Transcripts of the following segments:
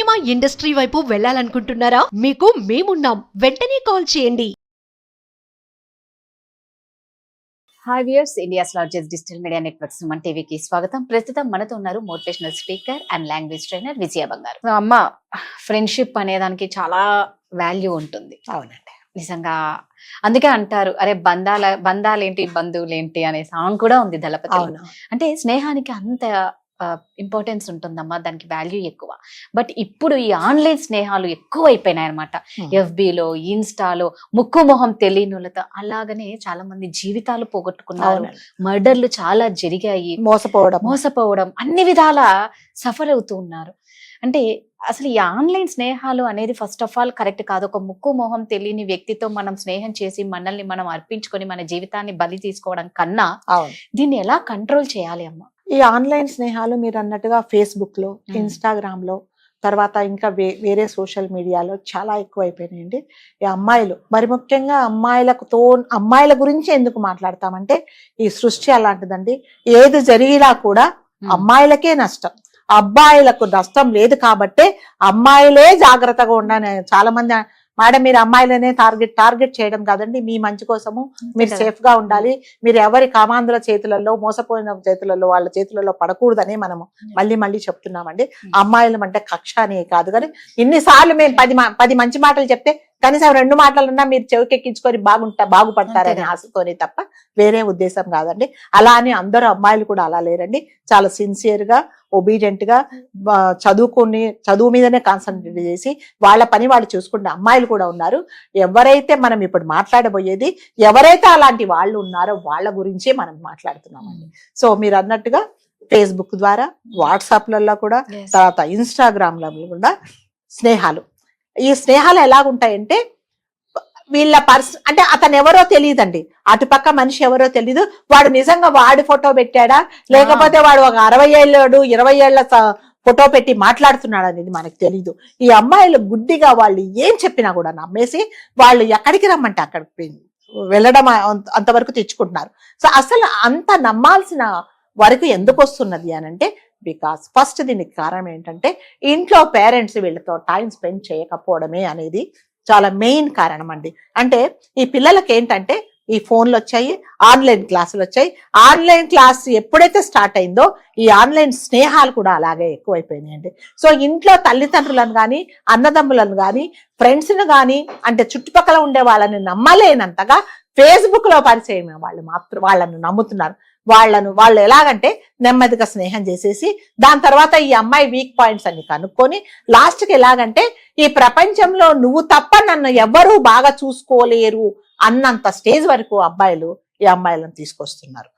Cinema industry వైపు వెళ్ళాలనుకుంటున్నారా? మీకు మేమున్నాం. వెంటనే కాల్ చేయండి. Hi viewers, India's largest digital media network Suman టీవీకి స్వాగతం. ప్రస్తుతం మనతో ఉన్నారు motivational speaker and language trainer Vijaya Bangaru. అమ్మ, ఫ్రెండ్షిప్ అనేదానికి చాలా వాల్యూ ఉంటుంది. అవునండి, నిజంగా. అందుకే అంటారు, అరే బంధాలేంటి బంధువులేంటి అనే సాంగ్ కూడా ఉంది దళపతి. అంటే స్నేహానికి అంత ఇంపార్టెన్స్ ఉంటుందమ్మా, దానికి వాల్యూ ఎక్కువ. బట్ ఇప్పుడు ఈ ఆన్లైన్ స్నేహాలు ఎక్కువ అయిపోయినాయి అనమాట. FBలో, ఇన్స్టాలో ముక్కు మొహం తెలియనులతో అలాగనే చాలా మంది జీవితాలు పోగొట్టుకున్నారు. మర్డర్లు చాలా జరిగాయి. మోసపోవడం అన్ని విధాల సఫర్ అవుతూ ఉన్నారు. అంటే అసలు ఈ ఆన్లైన్ స్నేహాలు అనేది ఫస్ట్ ఆఫ్ ఆల్ కరెక్ట్ కాదు. ఒక ముక్కు మొహం తెలియని వ్యక్తితో మనం స్నేహం చేసి మనల్ని మనం అర్పించుకొని మన జీవితాన్ని బలి తీసుకోవడం కన్నా దీన్ని ఎలా కంట్రోల్ చేయాలి అమ్మా? ఈ ఆన్లైన్ స్నేహాలు మీరు అన్నట్టుగా ఫేస్బుక్ లో, ఇన్స్టాగ్రామ్ లో, తర్వాత ఇంకా వేరే సోషల్ మీడియాలో చాలా ఎక్కువ అయిపోయినాయండి. ఈ అమ్మాయిలు, మరి ముఖ్యంగా అమ్మాయిల గురించి ఎందుకు మాట్లాడతామంటే ఈ సృష్టి అలాంటిదండి. ఏది జరిగినా కూడా అమ్మాయిలకే నష్టం, అబ్బాయిలకు నష్టం లేదు. కాబట్టే అమ్మాయిలే జాగ్రత్తగా ఉండాలని చాలా మంది, మేడం మీరు అమ్మాయిలనే టార్గెట్ చేయడం కాదండి, మీ మంచి కోసము మీరు సేఫ్ గా ఉండాలి, మీరు ఎవరి కామాంధుల చేతులలో, మోసపోయిన చేతులలో, వాళ్ళ చేతులలో పడకూడదని మనము మళ్ళీ చెప్తున్నామండి. అమ్మాయిలు అంటే కక్ష అని కాదు, కానీ ఇన్నిసార్లు మేము 10 మంచి మాటలు చెప్తే కనీసం 2 మాటలున్నా మీరు చెవికెక్కించుకొని బాగుపడతారనే ఆశతోనే తప్ప వేరే ఉద్దేశం కాదండి. అలా అని అందరూ అమ్మాయిలు కూడా అలా లేరండి. చాలా సిన్సియర్ గా, ఒబీడియంట్ గా చదువు మీదనే కాన్సన్ట్రేట్ చేసి వాళ్ళ పని వాళ్ళు చూసుకుంటే అమ్మాయిలు కూడా ఉన్నారు. ఎవరైతే మనం ఇప్పుడు మాట్లాడబోయేది, ఎవరైతే అలాంటి వాళ్ళు ఉన్నారో వాళ్ళ గురించే మనం మాట్లాడుతున్నామండి. సో మీరు అన్నట్టుగా ఫేస్బుక్ ద్వారా, వాట్సాప్లలో కూడా, తర్వాత ఇన్స్టాగ్రామ్లో కూడా ఈ స్నేహాలు ఎలాగుంటాయంటే, వీళ్ళ అంటే అతను ఎవరో తెలియదండి, అటుపక్క మనిషి ఎవరో తెలీదు. వాడు నిజంగా వాడి ఫోటో పెట్టాడా, లేకపోతే వాడు ఒక 60 ఏళ్ళడు 20 ఏళ్ల ఫోటో పెట్టి మాట్లాడుతున్నాడు అనేది మనకు తెలీదు. ఈ అమ్మాయిలు గుడ్డిగా వాళ్ళు ఏం చెప్పినా కూడా నమ్మేసి వాళ్ళు ఎక్కడికి రమ్మంటే అక్కడికి వెళ్ళడం అంతవరకు తెచ్చుకుంటున్నారు. సో అసలు అంత నమ్మాల్సిన వరకు ఎందుకు వస్తున్నది అనంటే, బికాస్ ఫస్ట్ దీనికి కారణం ఏంటంటే ఇంట్లో పేరెంట్స్ వీళ్ళతో టైం స్పెండ్ చేయకపోవడమే అనేది చాలా మెయిన్ కారణం అండి. అంటే ఈ పిల్లలకి ఏంటంటే ఈ ఫోన్లు వచ్చాయి, ఆన్లైన్ క్లాసులు వచ్చాయి. ఆన్లైన్ క్లాస్ ఎప్పుడైతే స్టార్ట్ అయిందో ఈ ఆన్లైన్ స్నేహాలు కూడా అలాగే ఎక్కువైపోయినాయండి. సో ఇంట్లో తల్లిదండ్రులను కానీ, అన్నదమ్ములను కానీ, ఫ్రెండ్స్ను కానీ, అంటే చుట్టుపక్కల ఉండే వాళ్ళని నమ్మలేనంతగా ఫేస్బుక్ లో పరిచయం వాళ్ళను నమ్ముతున్నారు. వాళ్ళు ఎలాగంటే నెమ్మదిగా స్నేహం చేసేసి దాని తర్వాత ఈ అమ్మాయి వీక్ పాయింట్స్ అన్ని కనుక్కొని లాస్ట్కి ఎలాగంటే ఈ ప్రపంచంలో నువ్వు తప్ప నన్ను ఎవ్వరూ బాగా చూసుకోలేరు అన్నంత స్టేజ్ వరకు ఈ అమ్మాయిలను తీసుకొస్తున్నారు.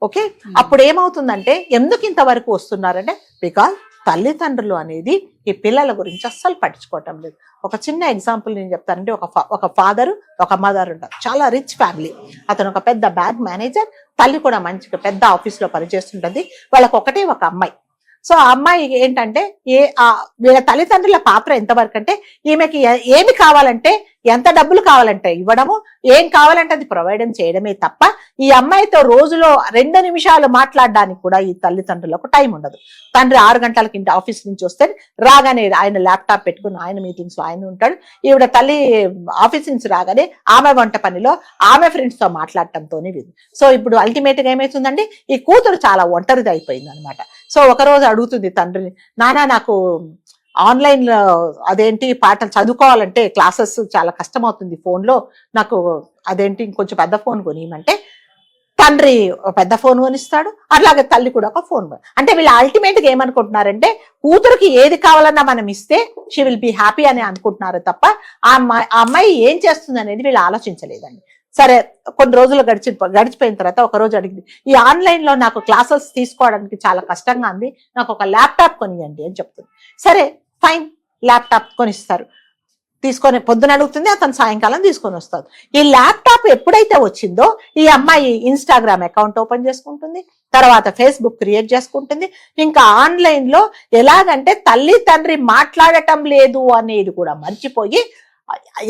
ఓకే, అప్పుడు ఏమవుతుందంటే ఎందుకు ఇంతవరకు వస్తున్నారంటే బికాజ్ తల్లిదండ్రులు అనేది ఈ పిల్లల గురించి అస్సలు పట్టించుకోవటం లేదు. ఒక చిన్న ఎగ్జాంపుల్ నేను చెప్తానంటే, ఒక ఫాదర్, ఒక మదర్ ఉంటారు, చాలా రిచ్ ఫ్యామిలీ. అతను ఒక పెద్ద బ్యాంక్ మేనేజర్, తల్లి కూడా మంచిగా పెద్ద ఆఫీస్ లో పనిచేస్తుంటది. వాళ్ళకి ఒక అమ్మాయి. సో ఆ అమ్మాయి ఏంటంటే వీళ్ళ తల్లిదండ్రుల పాత్ర ఎంతవరకు అంటే, ఈమెకి ఏమి కావాలంటే, ఎంత డబ్బులు కావాలంటే ఇవ్వడము, ఏం కావాలంటే అది ప్రొవైడ్ చేయడమే తప్ప ఈ అమ్మాయితో రోజులో 2 నిమిషాలు మాట్లాడడానికి కూడా ఈ తల్లిదండ్రులకు టైం ఉండదు. తండ్రి 6 గంటలకి ఇంటి ఆఫీస్ నుంచి వస్తే రాగానే ఆయన ల్యాప్టాప్ పెట్టుకుని ఆయన మీటింగ్స్ లో ఆయన ఉంటాడు. ఈవిడ తల్లి ఆఫీస్ నుంచి రాగానే ఆమె వంట పనిలో, ఆమె ఫ్రెండ్స్ తో మాట్లాడటంతోనే విధి. సో ఇప్పుడు అల్టిమేట్ గా ఏమవుతుందండి, ఈ కూతురు చాలా ఒంటరిది అయిపోయింది అనమాట. సో ఒకరోజు అడుగుతుంది తండ్రిని, నానా నాకు ఆన్లైన్ లో అదేంటి పాటలు చదువుకోవాలంటే క్లాసెస్ చాలా కష్టం అవుతుంది ఫోన్లో, నాకు అదేంటి ఇంకొంచెం పెద్ద ఫోన్ కొనియమంటే తండ్రి పెద్ద ఫోన్ కొనిస్తాడు, అట్లాగే తల్లి కూడా ఒక ఫోన్. అంటే వీళ్ళు అల్టిమేట్ గా ఏమనుకుంటున్నారంటే కూతురికి ఏది కావాలన్నా మనం ఇస్తే షీ విల్ బి హ్యాపీ అని అనుకుంటున్నారు తప్ప ఆ అమ్మాయి ఏం చేస్తుంది అనేది వీళ్ళు ఆలోచించలేదండి. సరే, కొన్ని రోజులు గడిచిపోయిన తర్వాత ఒక రోజు అడిగింది, ఈ ఆన్లైన్ లో నాకు క్లాసెస్ తీసుకోవడానికి చాలా కష్టంగా ఉంది, నాకు ఒక ల్యాప్టాప్ కొనియండి అని చెప్తుంది. సరే ఫైన్, ల్యాప్టాప్ కొనిస్తారు. తీసుకొని పొద్దున అడుగుతుంది, అతను సాయంకాలం తీసుకొని వస్తారు. ఈ ల్యాప్టాప్ ఎప్పుడైతే వచ్చిందో ఈ అమ్మాయి ఇన్స్టాగ్రామ్ అకౌంట్ ఓపెన్ చేసుకుంటుంది, తర్వాత ఫేస్బుక్ క్రియేట్ చేసుకుంటుంది. ఇంకా ఆన్లైన్ లో ఎలాగంటే తల్లి తండ్రి మాట్లాడటం లేదు అనేది కూడా మర్చిపోయి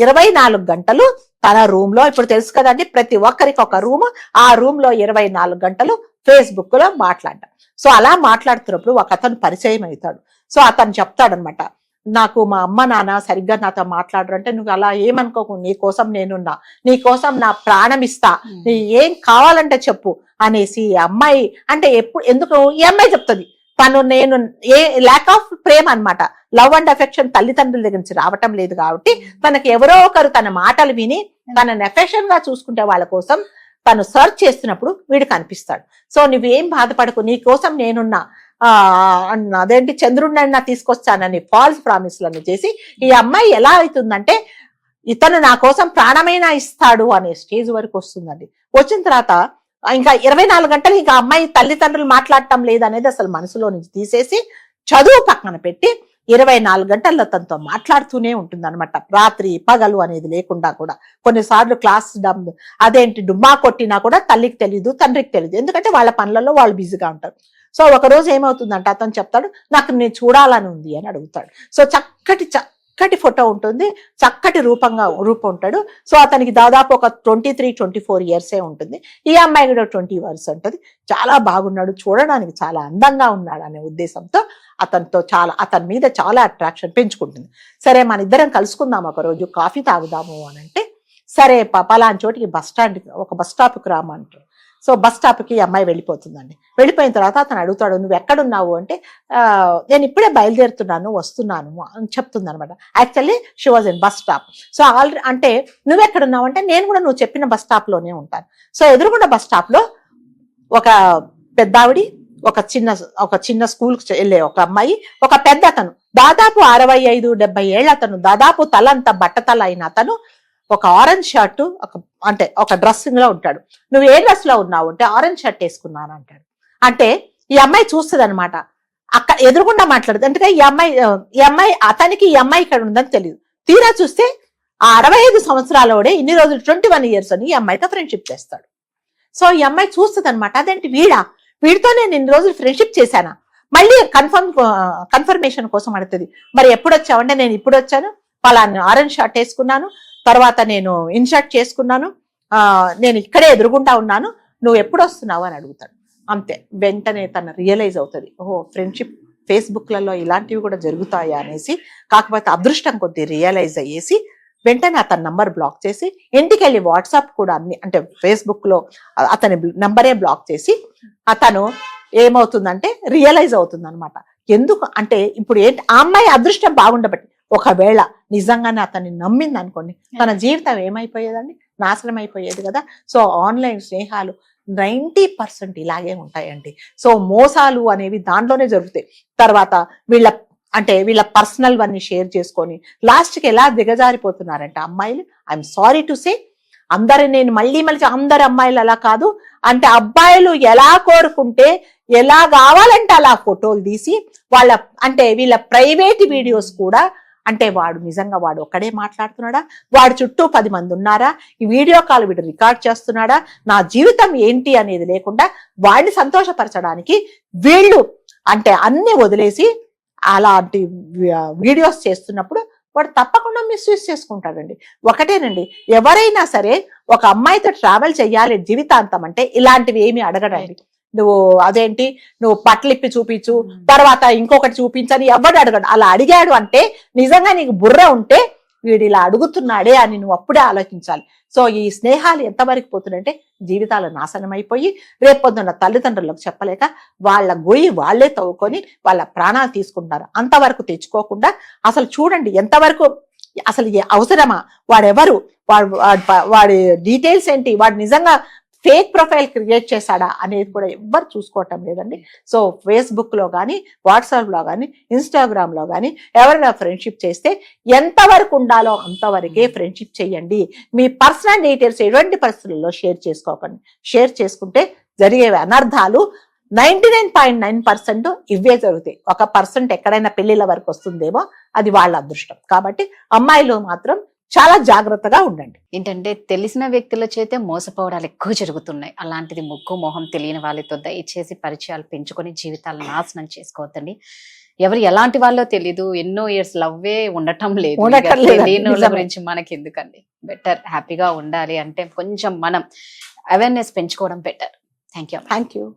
24 గంటలు తన రూమ్ లో, ఇప్పుడు తెలుసు కదండి ప్రతి ఒక్కరికి ఒక రూమ్, ఆ రూమ్ లో 24 గంటలు ఫేస్బుక్ లో మాట్లాడటం. సో అలా మాట్లాడుతున్నప్పుడు ఒక అతను పరిచయం అవుతాడు. సో అతను చెప్తాడనమాట, నాకు మా అమ్మ నాన్న సరిగ్గా నాతో మాట్లాడరు అంటే నువ్వు అలా ఏమనుకోకు, నీ కోసం నేనున్నా, నీ కోసం నా ప్రాణం ఇస్తా, నీ ఏం కావాలంటే చెప్పు అనేసి ఈ అమ్మాయి అంటే ఎందుకు ఈ అమ్మాయి చెప్తుంది నేను ల్యాక్ ఆఫ్ ప్రేమ అన్నమాట, లవ్ అండ్ అఫెక్షన్ తల్లిదండ్రుల దగ్గర నుంచి రావటం లేదు కాబట్టి తనకి ఎవరో ఒకరు తన మాటలు విని తనని అఫెక్షన్ గా చూసుకుంటే వాళ్ళ కోసం తను సర్చ్ చేస్తున్నప్పుడు వీడు కనిపిస్తాడు. సో నువ్వేం బాధపడకు, నీ కోసం నేనున్నా, అదేంటి చంద్రుడినైనా తీసుకొస్తానని ఫాల్స్ ప్రామిస్లను చేసి ఈ అమ్మాయి ఎలా అవుతుందంటే ఇతను నా కోసం ప్రాణమైనా ఇస్తాడు అనే స్టేజ్ వరకు వస్తుందండి. వచ్చిన తర్వాత ఇంకా 24 గంటలు ఇంకా అమ్మాయి తల్లిదండ్రులు మాట్లాడటం లేదనేది అసలు మనసులో నుంచి తీసేసి చదువు పక్కన పెట్టి 24 గంటల్లో తనతో మాట్లాడుతూనే ఉంటుంది అనమాట, రాత్రి పగలు అనేది లేకుండా కూడా. కొన్నిసార్లు క్లాస్ అదేంటి డుమ్మా కొట్టినా కూడా తల్లికి తెలియదు, తండ్రికి తెలియదు, ఎందుకంటే వాళ్ళ పనులలో వాళ్ళు బిజీగా ఉంటారు. సో ఒక రోజు ఏమవుతుందంటే అతను చెప్తాడు, నాకు నేను చూడాలని ఉంది అని అడుగుతాడు. సో చక్కటి ఫోటో ఉంటుంది, చక్కటి రూపం ఉంటాడు. సో అతనికి దాదాపు ఒక 23-24 ఇయర్సే ఉంటుంది. ఈ అమ్మాయి కూడా 20 ఇయర్స్ ఉంటుంది. చాలా బాగున్నాడు, చూడడానికి చాలా అందంగా ఉన్నాడు అనే ఉద్దేశంతో అతని మీద చాలా అట్రాక్షన్ పెంచుకుంటుంది. సరే మన ఇద్దరం కలుసుకుందాం ఒక రోజు, కాఫీ తాగుదాము అని అంటే సరే పలానా చోటికి ఒక బస్ స్టాప్కి రామంటారు. సో బస్ స్టాప్కి అమ్మాయి వెళ్ళిపోతుందండి. వెళ్ళిపోయిన తర్వాత అతను అడుగుతాడు, నువ్వు ఎక్కడున్నావు అంటే నేను ఇప్పుడే బయలుదేరుతున్నాను, వస్తున్నాను అని చెప్తుంది అనమాట. Actually she was in bus stop. So already అంటే నువ్వు ఎక్కడున్నావు అంటే నేను కూడా నువ్వు చెప్పిన బస్ స్టాప్ లోనే ఉంటాను. సో ఎదురుగుండా బస్ స్టాప్ లో ఒక పెద్దావిడి, ఒక చిన్న స్కూల్కి వెళ్ళే ఒక అమ్మాయి, ఒక పెద్ద అతను దాదాపు 65-70 ఏళ్ళ అతను, దాదాపు తలంతా బట్టతల అయిన అతను ఒక ఆరెంజ్ షర్టు ఒక డ్రెస్సింగ్ లో ఉంటాడు. నువ్వు ఏ డ్రెస్ లో ఉన్నావు అంటే ఆరెంజ్ షర్ట్ వేసుకున్నాను అంటాడు. అంటే ఈ అమ్మాయి చూస్తుంది అనమాట, అక్కడ ఎదురుగుండా మాట్లాడదు. అంటే ఈ అమ్మాయి అతనికి ఈ అమ్మాయి ఇక్కడ ఉందని తెలియదు. తీరా చూస్తే ఆ 65 సంవత్సరాలలోనే ఇన్ని రోజులు 21 ఇయర్స్ అని ఈ అమ్మాయితో ఫ్రెండ్షిప్ చేస్తాడు. సో ఈ అమ్మాయి చూస్తుంది అనమాట, అదేంటి వీడితో నేను ఇన్ని రోజులు ఫ్రెండ్షిప్ చేశానా, మళ్ళీ కన్ఫర్మేషన్ కోసం అడుగుతుంది. మరి ఎప్పుడు వచ్చావంటే నేను ఇప్పుడు వచ్చాను, పలానా ఆరెంజ్ షర్ట్ వేసుకున్నాను, తర్వాత నేను ఇన్షర్ట్ చేసుకున్నాను, నేను ఇక్కడే ఎదురుగుంటా ఉన్నాను, నువ్వు ఎప్పుడు వస్తున్నావు అని అడుగుతాడు. అంతే, వెంటనే తను రియలైజ్ అవుతుంది, ఓహో ఫ్రెండ్షిప్ ఫేస్బుక్లలో ఇలాంటివి కూడా జరుగుతాయా అనేసి. కాకపోతే అదృష్టం కొద్ది రియలైజ్ అయ్యేసి వెంటనే అతని నంబర్ బ్లాక్ చేసి ఇంటికి వెళ్ళి వాట్సాప్ కూడా అంటే ఫేస్బుక్ లో అతని నంబరే బ్లాక్ చేసి అతను ఏమవుతుందంటే రియలైజ్ అవుతుంది అనమాట. ఎందుకు అంటే ఇప్పుడు ఏంటి, ఆ అమ్మాయి అదృష్టం బాగుండబట్టి ఒకవేళ నిజంగానే అతన్ని నమ్మింది అనుకోండి, తన జీవితం ఏమైపోయేదండి, నాశనం అయిపోయేది కదా. సో ఆన్లైన్ స్నేహాలు 90% ఇలాగే ఉంటాయండి. సో మోసాలు అనేవి దాంట్లోనే జరుగుతాయి. తర్వాత వీళ్ళ పర్సనల్ వన్నీ షేర్ చేసుకొని లాస్ట్కి ఎలా దిగజారిపోతున్నారంటే అమ్మాయిలు, ఐఎమ్ సారీ టు సే, నేను మళ్ళీ అందరు అమ్మాయిలు అలా కాదు, అంటే అబ్బాయిలు ఎలా కోరుకుంటే ఎలా కావాలంటే అలా ఫోటోలు తీసి వీళ్ళ ప్రైవేట్ వీడియోస్ కూడా, అంటే వాడు ఒక్కడే మాట్లాడుతున్నాడా, వాడి చుట్టూ 10 మంది ఉన్నారా, ఈ వీడియో కాల్ వీడు రికార్డ్ చేస్తున్నాడా, నా జీవితం ఏంటి అనేది లేకుండా వాడిని సంతోషపరచడానికి వీళ్ళు అన్ని వదిలేసి అలాంటి వీడియోస్ చేస్తున్నప్పుడు వాడు తప్పకుండా మిస్యూజ్ చేసుకుంటాడండి. ఒకటేనండి, ఎవరైనా సరే ఒక అమ్మాయితో ట్రావెల్ చెయ్యాలి జీవితాంతం అంటే ఇలాంటివి ఏమి అడగడండి. నువ్వు పట్లిప్పి చూపించు, తర్వాత ఇంకొకటి చూపించని ఎవడు అడగడు. అలా అడిగాడు అంటే నిజంగా నీకు బుర్ర ఉంటే వీడు ఇలా అడుగుతున్నాడే అని నువ్వు అప్పుడే ఆలోచించాలి. సో ఈ స్నేహాలు ఎంతవరకు పోతున్నాయంటే జీవితాలు నాశనం అయిపోయి రేపొద్దున్న తల్లిదండ్రులకు చెప్పలేక వాళ్ళ గొయ్యి వాళ్లే తవ్వుకొని వాళ్ళ ప్రాణాలు తీసుకుంటారు. అంతవరకు తెచ్చుకోకుండా అసలు చూడండి ఎంతవరకు అసలు అవసరమా, వాడెవరు, వాడి డీటెయిల్స్ ఏంటి, వాడు నిజంగా ఫేక్ ప్రొఫైల్ క్రియేట్ చేశాడా అనేది కూడా ఎవ్వరు చూసుకోవటం లేదండి. సో ఫేస్బుక్ లో కానీ, వాట్సాప్ లో కానీ, ఇన్స్టాగ్రామ్ లో కానీ ఎవరైనా ఫ్రెండ్షిప్ చేస్తే ఎంతవరకు ఉండాలో అంతవరకే ఫ్రెండ్షిప్ చేయండి. మీ పర్సనల్ డీటెయిల్స్ ఎటువంటి పరిస్థితుల్లో షేర్ చేసుకోకండి. షేర్ చేసుకుంటే జరిగే అనర్థాలు 99.9% ఇవే జరుగుతాయి. 1% ఎక్కడైనా పెళ్లిళ్ళ వరకు వస్తుందేమో, అది వాళ్ళ అదృష్టం. కాబట్టి అమ్మాయిలు మాత్రం చాలా జాగ్రత్తగా ఉండండి. ఏంటంటే తెలిసిన వ్యక్తుల చేతే మోసపోవడాలు ఎక్కువ జరుగుతున్నాయి. అలాంటిది ముక్కు మొహం తెలియని వాళ్ళతో దయచేసి పరిచయాలు పెంచుకొని జీవితాలను నాశనం చేసుకోవద్దండి. ఎవరు ఎలాంటి వాళ్ళో తెలీదు, ఎన్నో ఇయర్స్ లవ్వే ఉండటం లేదు. తెలియని వాళ్ళ గురించి మనకి ఎందుకండి, బెటర్ హ్యాపీగా ఉండాలి అంటే కొంచెం మనం అవేర్నెస్ పెంచుకోవడం బెటర్. Thank you.